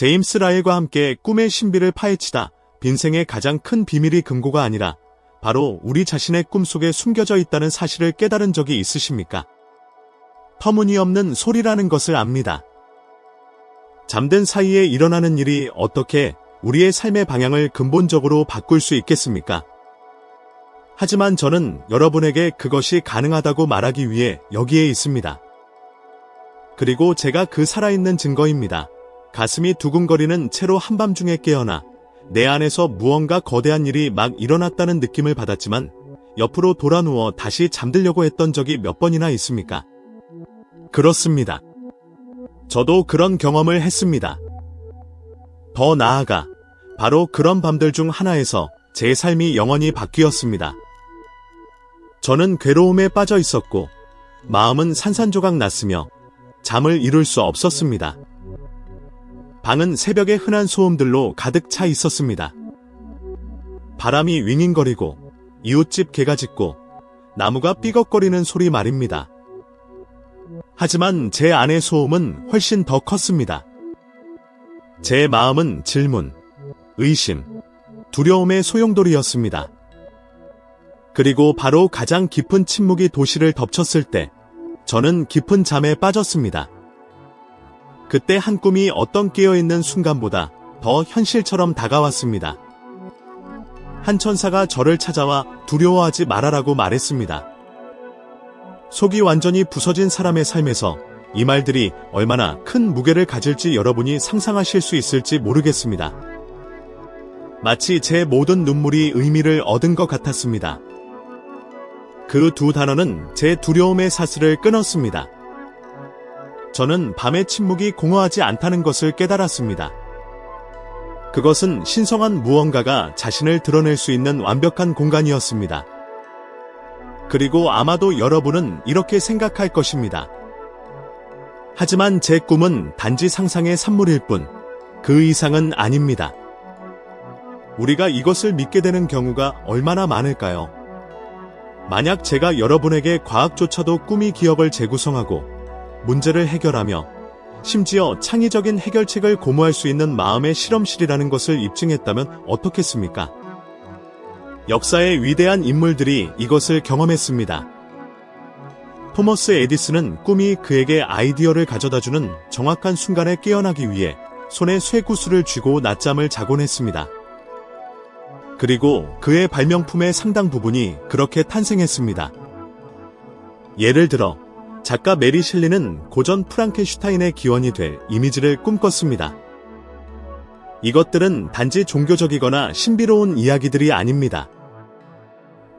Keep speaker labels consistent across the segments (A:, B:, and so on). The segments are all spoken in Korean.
A: 제임스 라일과 함께 꿈의 신비를 파헤치다 빈생의 가장 큰 비밀이 금고가 아니라 바로 우리 자신의 꿈속에 숨겨져 있다는 사실을 깨달은 적이 있으십니까? 터무니없는 소리라는 것을 압니다. 잠든 사이에 일어나는 일이 어떻게 우리의 삶의 방향을 근본적으로 바꿀 수 있겠습니까? 하지만 저는 여러분에게 그것이 가능하다고 말하기 위해 여기에 있습니다. 그리고 제가 그 살아있는 증거입니다. 가슴이 두근거리는 채로 한밤중에 깨어나 내 안에서 무언가 거대한 일이 막 일어났다는 느낌을 받았지만 옆으로 돌아누워 다시 잠들려고 했던 적이 몇 번이나 있습니까? 그렇습니다. 저도 그런 경험을 했습니다. 더 나아가 바로 그런 밤들 중 하나에서 제 삶이 영원히 바뀌었습니다. 저는 괴로움에 빠져 있었고 마음은 산산조각 났으며 잠을 이룰 수 없었습니다. 방은 새벽의 흔한 소음들로 가득 차 있었습니다. 바람이 윙윙거리고 이웃집 개가 짖고 나무가 삐걱거리는 소리 말입니다. 하지만 제 안의 소음은 훨씬 더 컸습니다. 제 마음은 질문, 의심, 두려움의 소용돌이였습니다. 그리고 바로 가장 깊은 침묵이 도시를 덮쳤을 때 저는 깊은 잠에 빠졌습니다. 그때 한 꿈이 어떤 깨어있는 순간보다 더 현실처럼 다가왔습니다. 한 천사가 저를 찾아와 두려워하지 말아라고 말했습니다. 속이 완전히 부서진 사람의 삶에서 이 말들이 얼마나 큰 무게를 가질지 여러분이 상상하실 수 있을지 모르겠습니다. 마치 제 모든 눈물이 의미를 얻은 것 같았습니다. 그 두 단어는 제 두려움의 사슬을 끊었습니다. 저는 밤의 침묵이 공허하지 않다는 것을 깨달았습니다. 그것은 신성한 무언가가 자신을 드러낼 수 있는 완벽한 공간이었습니다. 그리고 아마도 여러분은 이렇게 생각할 것입니다. 하지만 제 꿈은 단지 상상의 산물일 뿐, 그 이상은 아닙니다. 우리가 이것을 믿게 되는 경우가 얼마나 많을까요? 만약 제가 여러분에게 과학조차도 꿈이 기억을 재구성하고 문제를 해결하며 심지어 창의적인 해결책을 고무할 수 있는 마음의 실험실이라는 것을 입증했다면 어떻겠습니까? 역사의 위대한 인물들이 이것을 경험했습니다. 토머스 에디슨은 꿈이 그에게 아이디어를 가져다주는 정확한 순간에 깨어나기 위해 손에 쇠구슬을 쥐고 낮잠을 자곤 했습니다. 그리고 그의 발명품의 상당 부분이 그렇게 탄생했습니다. 예를 들어 작가 메리 셸리는 고전 프랑켄슈타인의 기원이 될 이미지를 꿈꿨습니다. 이것들은 단지 종교적이거나 신비로운 이야기들이 아닙니다.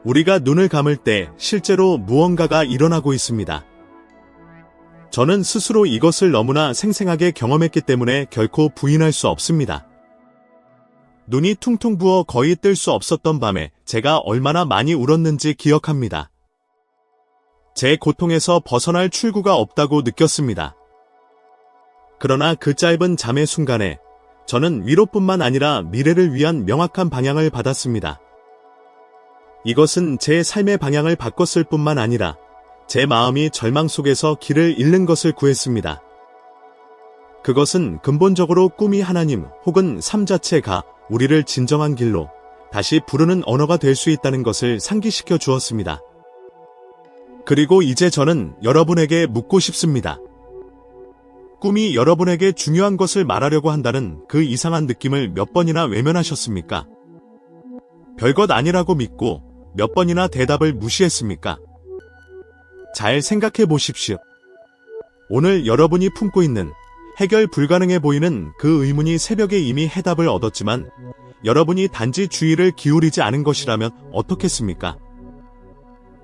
A: 우리가 눈을 감을 때 실제로 무언가가 일어나고 있습니다. 저는 스스로 이것을 너무나 생생하게 경험했기 때문에 결코 부인할 수 없습니다. 눈이 퉁퉁 부어 거의 뜰 수 없었던 밤에 제가 얼마나 많이 울었는지 기억합니다. 제 고통에서 벗어날 출구가 없다고 느꼈습니다. 그러나 그 짧은 잠의 순간에 저는 위로뿐만 아니라 미래를 위한 명확한 방향을 받았습니다. 이것은 제 삶의 방향을 바꿨을 뿐만 아니라 제 마음이 절망 속에서 길을 잃는 것을 구했습니다. 그것은 근본적으로 꿈이 하나님 혹은 삶 자체가 우리를 진정한 길로 다시 부르는 언어가 될 수 있다는 것을 상기시켜 주었습니다. 그리고 이제 저는 여러분에게 묻고 싶습니다. 꿈이 여러분에게 중요한 것을 말하려고 한다는 그 이상한 느낌을 몇 번이나 외면하셨습니까? 별것 아니라고 믿고 몇 번이나 대답을 무시했습니까? 잘 생각해 보십시오. 오늘 여러분이 품고 있는 해결 불가능해 보이는 그 의문이 새벽에 이미 해답을 얻었지만 여러분이 단지 주의를 기울이지 않은 것이라면 어떻겠습니까?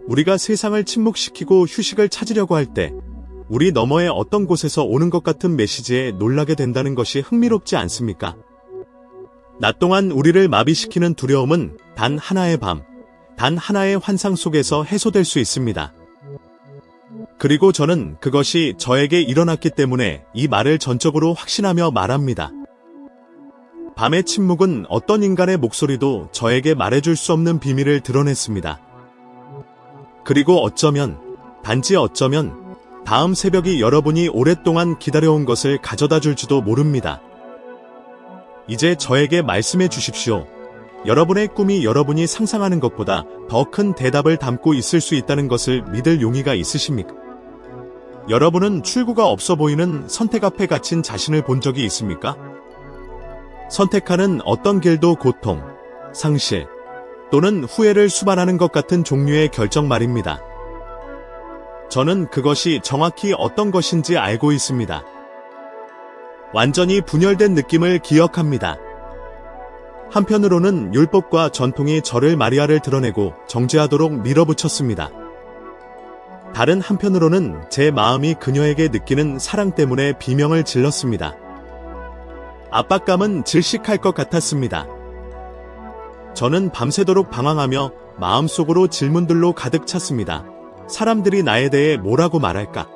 A: 우리가 세상을 침묵시키고 휴식을 찾으려고 할 때 우리 너머의 어떤 곳에서 오는 것 같은 메시지에 놀라게 된다는 것이 흥미롭지 않습니까? 낮 동안 우리를 마비시키는 두려움은 단 하나의 밤, 단 하나의 환상 속에서 해소될 수 있습니다. 그리고 저는 그것이 저에게 일어났기 때문에 이 말을 전적으로 확신하며 말합니다. 밤의 침묵은 어떤 인간의 목소리도 저에게 말해줄 수 없는 비밀을 드러냈습니다. 그리고 어쩌면, 단지 어쩌면 다음 새벽이 여러분이 오랫동안 기다려온 것을 가져다 줄지도 모릅니다. 이제 저에게 말씀해 주십시오. 여러분의 꿈이 여러분이 상상하는 것보다 더 큰 대답을 담고 있을 수 있다는 것을 믿을 용의가 있으십니까? 여러분은 출구가 없어 보이는 선택 앞에 갇힌 자신을 본 적이 있습니까? 선택하는 어떤 길도 고통, 상실, 또는 후회를 수반하는 것 같은 종류의 결정 말입니다. 저는 그것이 정확히 어떤 것인지 알고 있습니다. 완전히 분열된 느낌을 기억합니다. 한편으로는 율법과 전통이 저를 마리아를 드러내고 정죄하도록 밀어붙였습니다. 다른 한편으로는 제 마음이 그녀에게 느끼는 사랑 때문에 비명을 질렀습니다. 압박감은 질식할 것 같았습니다. 저는 밤새도록 방황하며 마음속으로 질문들로 가득 찼습니다. 사람들이 나에 대해 뭐라고 말할까?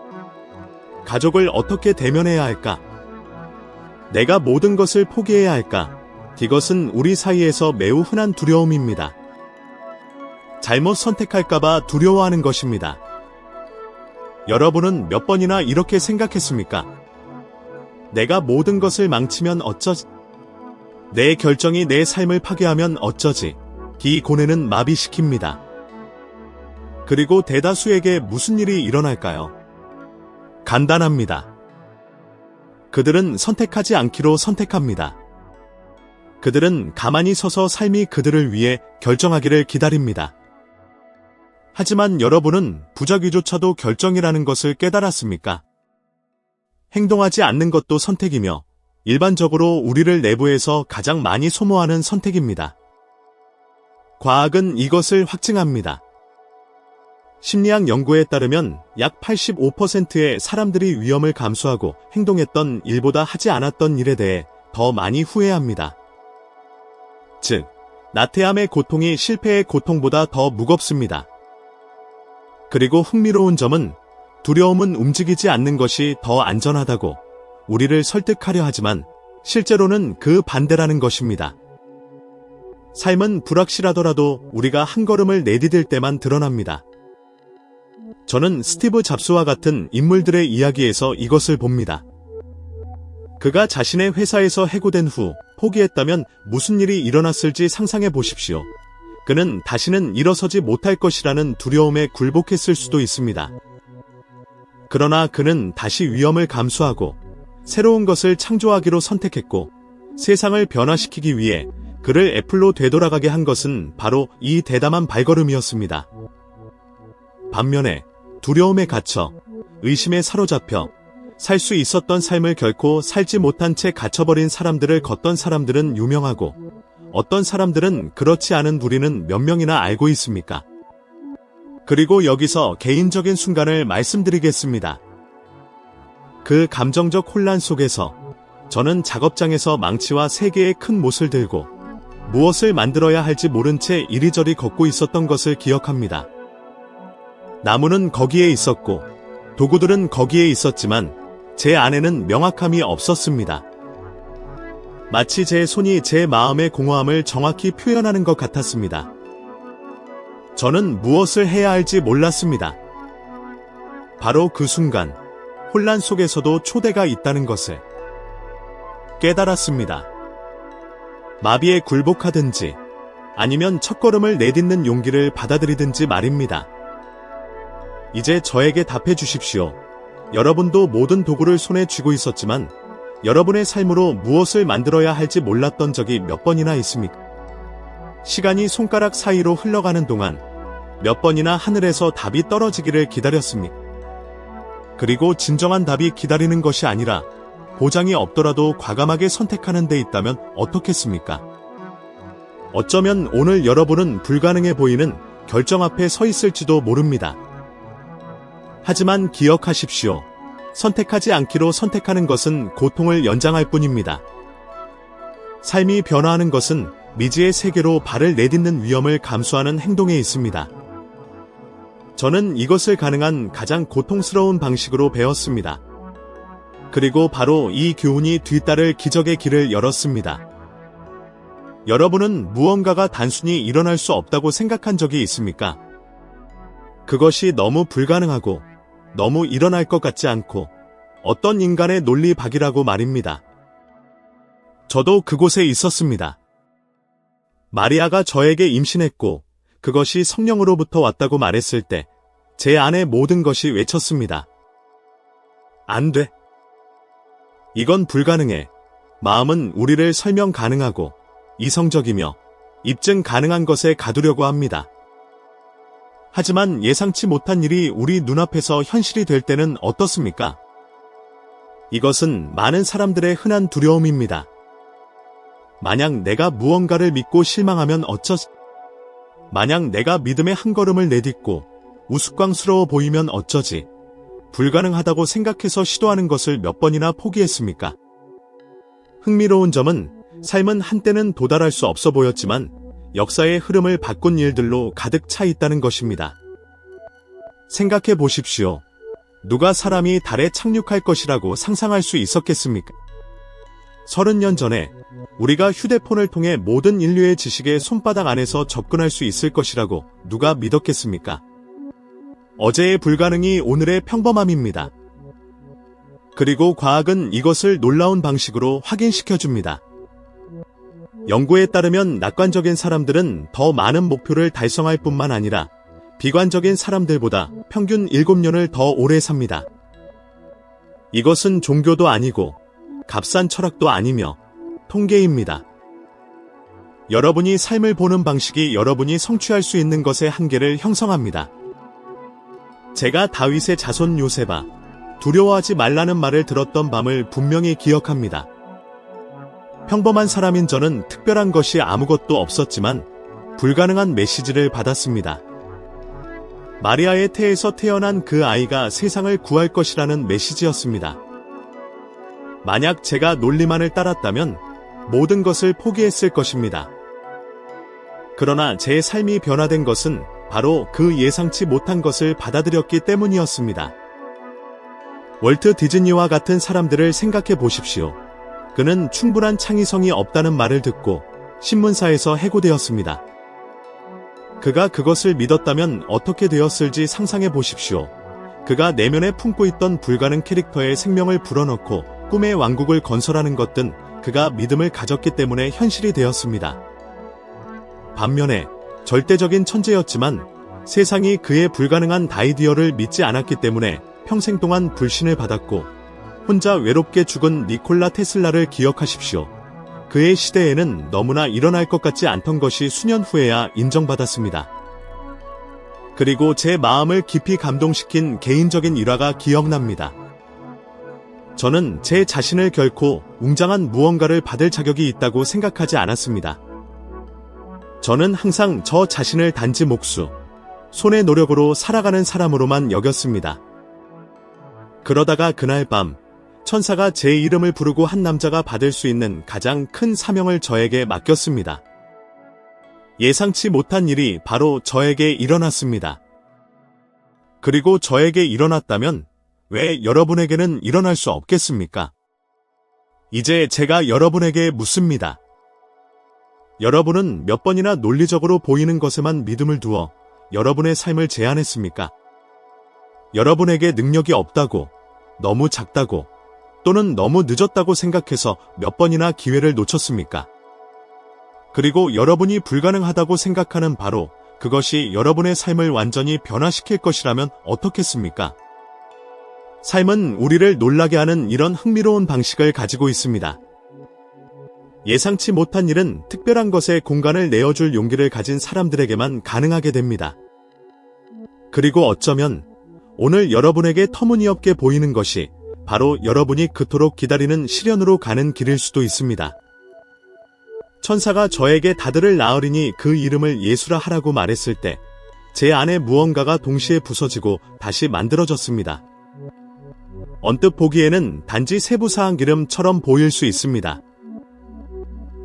A: 가족을 어떻게 대면해야 할까? 내가 모든 것을 포기해야 할까? 이것은 우리 사이에서 매우 흔한 두려움입니다. 잘못 선택할까봐 두려워하는 것입니다. 여러분은 몇 번이나 이렇게 생각했습니까? 내가 모든 것을 망치면 어쩌지? 내 결정이 내 삶을 파괴하면 어쩌지? 이 고뇌는 마비시킵니다. 그리고 대다수에게 무슨 일이 일어날까요? 간단합니다. 그들은 선택하지 않기로 선택합니다. 그들은 가만히 서서 삶이 그들을 위해 결정하기를 기다립니다. 하지만 여러분은 부작위조차도 결정이라는 것을 깨달았습니까? 행동하지 않는 것도 선택이며 일반적으로 우리를 내부에서 가장 많이 소모하는 선택입니다. 과학은 이것을 확증합니다. 심리학 연구에 따르면 약 85%의 사람들이 위험을 감수하고 행동했던 일보다 하지 않았던 일에 대해 더 많이 후회합니다. 즉, 나태함의 고통이 실패의 고통보다 더 무겁습니다. 그리고 흥미로운 점은 두려움은 움직이지 않는 것이 더 안전하다고 우리를 설득하려 하지만 실제로는 그 반대라는 것입니다. 삶은 불확실하더라도 우리가 한 걸음을 내디딜 때만 드러납니다. 저는 스티브 잡스와 같은 인물들의 이야기에서 이것을 봅니다. 그가 자신의 회사에서 해고된 후 포기했다면 무슨 일이 일어났을지 상상해 보십시오. 그는 다시는 일어서지 못할 것이라는 두려움에 굴복했을 수도 있습니다. 그러나 그는 다시 위험을 감수하고 새로운 것을 창조하기로 선택했고 세상을 변화시키기 위해 그를 애플로 되돌아가게 한 것은 바로 이 대담한 발걸음이었습니다. 반면에 두려움에 갇혀 의심에 사로잡혀 살 수 있었던 삶을 결코 살지 못한 채 갇혀버린 사람들을 걷던 사람들은 유명하고 어떤 사람들은 그렇지 않은 우리는 몇 명이나 알고 있습니까? 그리고 여기서 개인적인 순간을 말씀드리겠습니다. 그 감정적 혼란 속에서 저는 작업장에서 망치와 3개의 큰 못을 들고 무엇을 만들어야 할지 모른 채 이리저리 걷고 있었던 것을 기억합니다. 나무는 거기에 있었고 도구들은 거기에 있었지만 제 안에는 명확함이 없었습니다. 마치 제 손이 제 마음의 공허함을 정확히 표현하는 것 같았습니다. 저는 무엇을 해야 할지 몰랐습니다. 바로 그 순간 혼란 속에서도 초대가 있다는 것을 깨달았습니다. 마비에 굴복하든지 아니면 첫걸음을 내딛는 용기를 받아들이든지 말입니다. 이제 저에게 답해 주십시오. 여러분도 모든 도구를 손에 쥐고 있었지만 여러분의 삶으로 무엇을 만들어야 할지 몰랐던 적이 몇 번이나 있습니까? 시간이 손가락 사이로 흘러가는 동안 몇 번이나 하늘에서 답이 떨어지기를 기다렸습니까? 그리고 진정한 답이 기다리는 것이 아니라 보장이 없더라도 과감하게 선택하는 데 있다면 어떻겠습니까? 어쩌면 오늘 여러분은 불가능해 보이는 결정 앞에 서 있을지도 모릅니다. 하지만 기억하십시오. 선택하지 않기로 선택하는 것은 고통을 연장할 뿐입니다. 삶이 변화하는 것은 미지의 세계로 발을 내딛는 위험을 감수하는 행동에 있습니다. 저는 이것을 가능한 가장 고통스러운 방식으로 배웠습니다. 그리고 바로 이 교훈이 뒤따를 기적의 길을 열었습니다. 여러분은 무언가가 단순히 일어날 수 없다고 생각한 적이 있습니까? 그것이 너무 불가능하고 너무 일어날 것 같지 않고 어떤 인간의 논리박이라고 말입니다. 저도 그곳에 있었습니다. 마리아가 저에게 임신했고 그것이 성령으로부터 왔다고 말했을 때 제 안에 모든 것이 외쳤습니다. 안 돼. 이건 불가능해. 마음은 우리를 설명 가능하고 이성적이며 입증 가능한 것에 가두려고 합니다. 하지만 예상치 못한 일이 우리 눈앞에서 현실이 될 때는 어떻습니까? 이것은 많은 사람들의 흔한 두려움입니다. 만약 내가 무언가를 믿고 실망하면 어쩌지? 만약 내가 믿음의 한 걸음을 내딛고 우스꽝스러워 보이면 어쩌지? 불가능하다고 생각해서 시도하는 것을 몇 번이나 포기했습니까? 흥미로운 점은 삶은 한때는 도달할 수 없어 보였지만 역사의 흐름을 바꾼 일들로 가득 차 있다는 것입니다. 생각해 보십시오. 누가 사람이 달에 착륙할 것이라고 상상할 수 있었겠습니까? 30년 전에 우리가 휴대폰을 통해 모든 인류의 지식에 손바닥 안에서 접근할 수 있을 것이라고 누가 믿었겠습니까? 어제의 불가능이 오늘의 평범함입니다. 그리고 과학은 이것을 놀라운 방식으로 확인시켜줍니다. 연구에 따르면 낙관적인 사람들은 더 많은 목표를 달성할 뿐만 아니라 비관적인 사람들보다 평균 7년을 더 오래 삽니다. 이것은 종교도 아니고 값싼 철학도 아니며 통계입니다. 여러분이 삶을 보는 방식이 여러분이 성취할 수 있는 것의 한계를 형성합니다. 제가 다윗의 자손 요셉아, 두려워하지 말라는 말을 들었던 밤을 분명히 기억합니다. 평범한 사람인 저는 특별한 것이 아무것도 없었지만 불가능한 메시지를 받았습니다. 마리아의 태에서 태어난 그 아이가 세상을 구할 것이라는 메시지였습니다. 만약 제가 논리만을 따랐다면 모든 것을 포기했을 것입니다. 그러나 제 삶이 변화된 것은 바로 그 예상치 못한 것을 받아들였기 때문이었습니다. 월트 디즈니와 같은 사람들을 생각해 보십시오. 그는 충분한 창의성이 없다는 말을 듣고 신문사에서 해고되었습니다. 그가 그것을 믿었다면 어떻게 되었을지 상상해 보십시오. 그가 내면에 품고 있던 불가능 캐릭터의 생명을 불어넣고 꿈의 왕국을 건설하는 것든 그가 믿음을 가졌기 때문에 현실이 되었습니다. 반면에 절대적인 천재였지만 세상이 그의 불가능한 아이디어를 믿지 않았기 때문에 평생 동안 불신을 받았고 혼자 외롭게 죽은 니콜라 테슬라를 기억하십시오. 그의 시대에는 너무나 일어날 것 같지 않던 것이 수년 후에야 인정받았습니다. 그리고 제 마음을 깊이 감동시킨 개인적인 일화가 기억납니다. 저는 제 자신을 결코 웅장한 무언가를 받을 자격이 있다고 생각하지 않았습니다. 저는 항상 저 자신을 단지 목수, 손의 노력으로 살아가는 사람으로만 여겼습니다. 그러다가 그날 밤, 천사가 제 이름을 부르고 한 남자가 받을 수 있는 가장 큰 사명을 저에게 맡겼습니다. 예상치 못한 일이 바로 저에게 일어났습니다. 그리고 저에게 일어났다면 왜 여러분에게는 일어날 수 없겠습니까? 이제 제가 여러분에게 묻습니다. 여러분은 몇 번이나 논리적으로 보이는 것에만 믿음을 두어 여러분의 삶을 제한했습니까? 여러분에게 능력이 없다고, 너무 작다고, 또는 너무 늦었다고 생각해서 몇 번이나 기회를 놓쳤습니까? 그리고 여러분이 불가능하다고 생각하는 바로 그것이 여러분의 삶을 완전히 변화시킬 것이라면 어떻겠습니까? 삶은 우리를 놀라게 하는 이런 흥미로운 방식을 가지고 있습니다. 예상치 못한 일은 특별한 것에 공간을 내어줄 용기를 가진 사람들에게만 가능하게 됩니다. 그리고 어쩌면 오늘 여러분에게 터무니없게 보이는 것이 바로 여러분이 그토록 기다리는 실현으로 가는 길일 수도 있습니다. 천사가 저에게 다들을 낳으리니 그 이름을 예수라 하라고 말했을 때 제 안에 무언가가 동시에 부서지고 다시 만들어졌습니다. 언뜻 보기에는 단지 세부사항 이름처럼 보일 수 있습니다.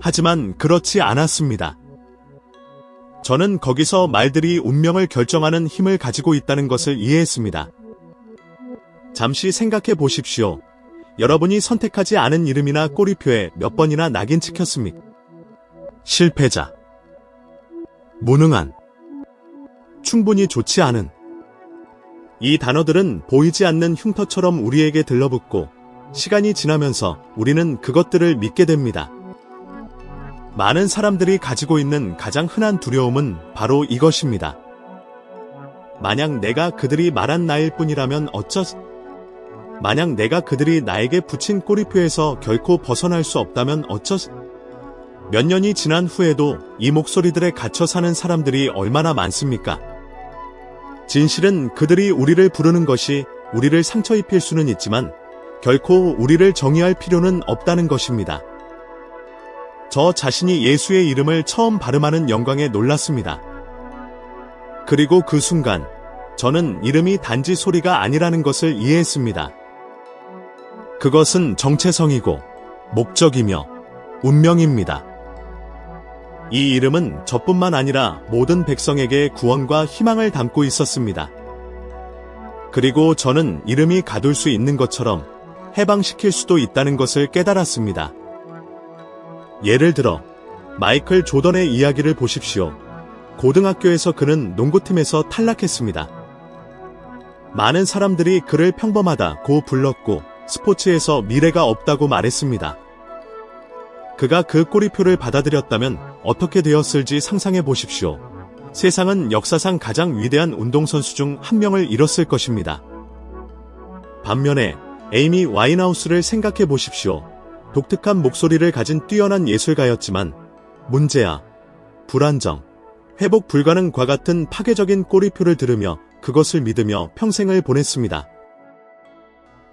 A: 하지만 그렇지 않았습니다. 저는 거기서 말들이 운명을 결정하는 힘을 가지고 있다는 것을 이해했습니다. 잠시 생각해 보십시오. 여러분이 선택하지 않은 이름이나 꼬리표에 몇 번이나 낙인 찍혔습니까? 실패자, 무능한, 충분히 좋지 않은. 이 단어들은 보이지 않는 흉터처럼 우리에게 들러붙고 시간이 지나면서 우리는 그것들을 믿게 됩니다. 많은 사람들이 가지고 있는 가장 흔한 두려움은 바로 이것입니다. 만약 내가 그들이 말한 나일 뿐이라면 만약 내가 그들이 나에게 붙인 꼬리표에서 결코 벗어날 수 없다면 몇 년이 지난 후에도 이 목소리들에 갇혀 사는 사람들이 얼마나 많습니까? 진실은 그들이 우리를 부르는 것이 우리를 상처 입힐 수는 있지만 결코 우리를 정의할 필요는 없다는 것입니다. 저 자신이 예수의 이름을 처음 발음하는 영광에 놀랐습니다. 그리고 그 순간 저는 이름이 단지 소리가 아니라는 것을 이해했습니다. 그것은 정체성이고 목적이며 운명입니다. 이 이름은 저뿐만 아니라 모든 백성에게 구원과 희망을 담고 있었습니다. 그리고 저는 이름이 가둘 수 있는 것처럼 해방시킬 수도 있다는 것을 깨달았습니다. 예를 들어 마이클 조던의 이야기를 보십시오. 고등학교에서 그는 농구팀에서 탈락했습니다. 많은 사람들이 그를 평범하다고 불렀고 스포츠에서 미래가 없다고 말했습니다. 그가 그 꼬리표를 받아들였다면 어떻게 되었을지 상상해 보십시오. 세상은 역사상 가장 위대한 운동선수 중 한 명을 잃었을 것입니다. 반면에 에이미 와인하우스를 생각해 보십시오. 독특한 목소리를 가진 뛰어난 예술가였지만 문제야, 불안정, 회복 불가능과 같은 파괴적인 꼬리표를 들으며 그것을 믿으며 평생을 보냈습니다.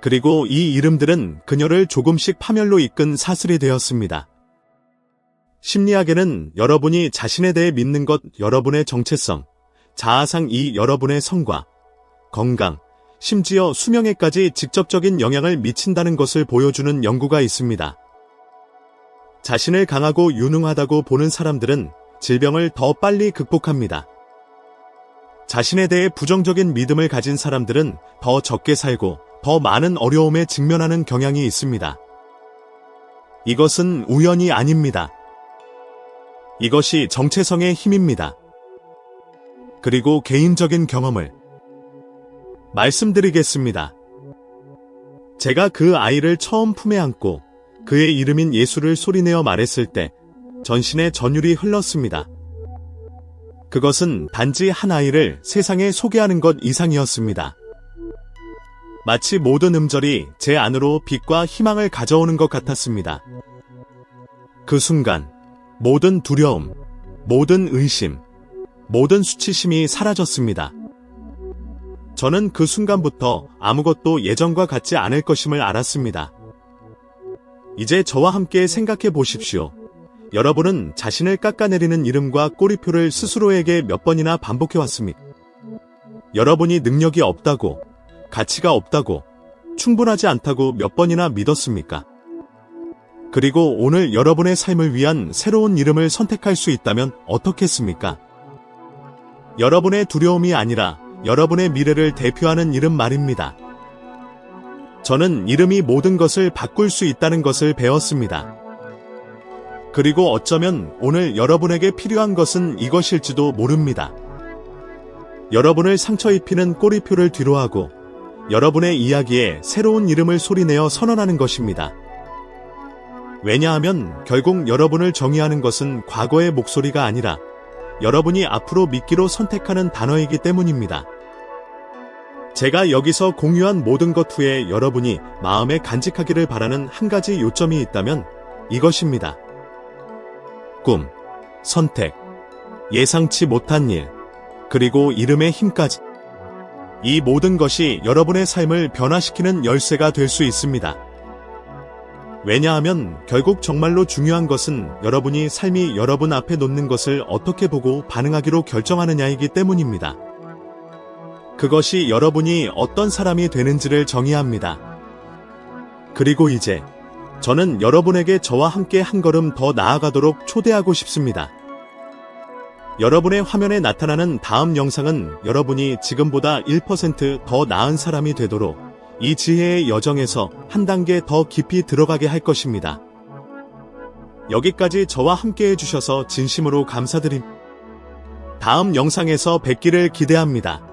A: 그리고 이 이름들은 그녀를 조금씩 파멸로 이끈 사슬이 되었습니다. 심리학에는 여러분이 자신에 대해 믿는 것, 여러분의 정체성, 자아상 이 여러분의 성과, 건강, 심지어 수명에까지 직접적인 영향을 미친다는 것을 보여주는 연구가 있습니다. 자신을 강하고 유능하다고 보는 사람들은 질병을 더 빨리 극복합니다. 자신에 대해 부정적인 믿음을 가진 사람들은 더 적게 살고 더 많은 어려움에 직면하는 경향이 있습니다. 이것은 우연이 아닙니다. 이것이 정체성의 힘입니다. 그리고 개인적인 경험을 말씀드리겠습니다. 제가 그 아이를 처음 품에 안고 그의 이름인 예수를 소리내어 말했을 때 전신에 전율이 흘렀습니다. 그것은 단지 한 아이를 세상에 소개하는 것 이상이었습니다. 마치 모든 음절이 제 안으로 빛과 희망을 가져오는 것 같았습니다. 그 순간 모든 두려움, 모든 의심, 모든 수치심이 사라졌습니다. 저는 그 순간부터 아무것도 예전과 같지 않을 것임을 알았습니다. 이제 저와 함께 생각해 보십시오. 여러분은 자신을 깎아내리는 이름과 꼬리표를 스스로에게 몇 번이나 반복해 왔습니까? 여러분이 능력이 없다고, 가치가 없다고, 충분하지 않다고 몇 번이나 믿었습니까? 그리고 오늘 여러분의 삶을 위한 새로운 이름을 선택할 수 있다면 어떻겠습니까? 여러분의 두려움이 아니라 여러분의 미래를 대표하는 이름 말입니다. 저는 이름이 모든 것을 바꿀 수 있다는 것을 배웠습니다. 그리고 어쩌면 오늘 여러분에게 필요한 것은 이것일지도 모릅니다. 여러분을 상처 입히는 꼬리표를 뒤로하고 여러분의 이야기에 새로운 이름을 소리내어 선언하는 것입니다. 왜냐하면 결국 여러분을 정의하는 것은 과거의 목소리가 아니라 여러분이 앞으로 믿기로 선택하는 단어이기 때문입니다. 제가 여기서 공유한 모든 것 후에 여러분이 마음에 간직하기를 바라는 한 가지 요점이 있다면 이것입니다. 꿈, 선택, 예상치 못한 일, 그리고 이름의 힘까지. 이 모든 것이 여러분의 삶을 변화시키는 열쇠가 될 수 있습니다. 왜냐하면 결국 정말로 중요한 것은 여러분이 삶이 여러분 앞에 놓는 것을 어떻게 보고 반응하기로 결정하느냐이기 때문입니다. 그것이 여러분이 어떤 사람이 되는지를 정의합니다. 그리고 이제 저는 여러분에게 저와 함께 한 걸음 더 나아가도록 초대하고 싶습니다. 여러분의 화면에 나타나는 다음 영상은 여러분이 지금보다 1% 더 나은 사람이 되도록 이 지혜의 여정에서 한 단계 더 깊이 들어가게 할 것입니다. 여기까지 저와 함께 해주셔서 진심으로 감사드립니다. 다음 영상에서 뵙기를 기대합니다.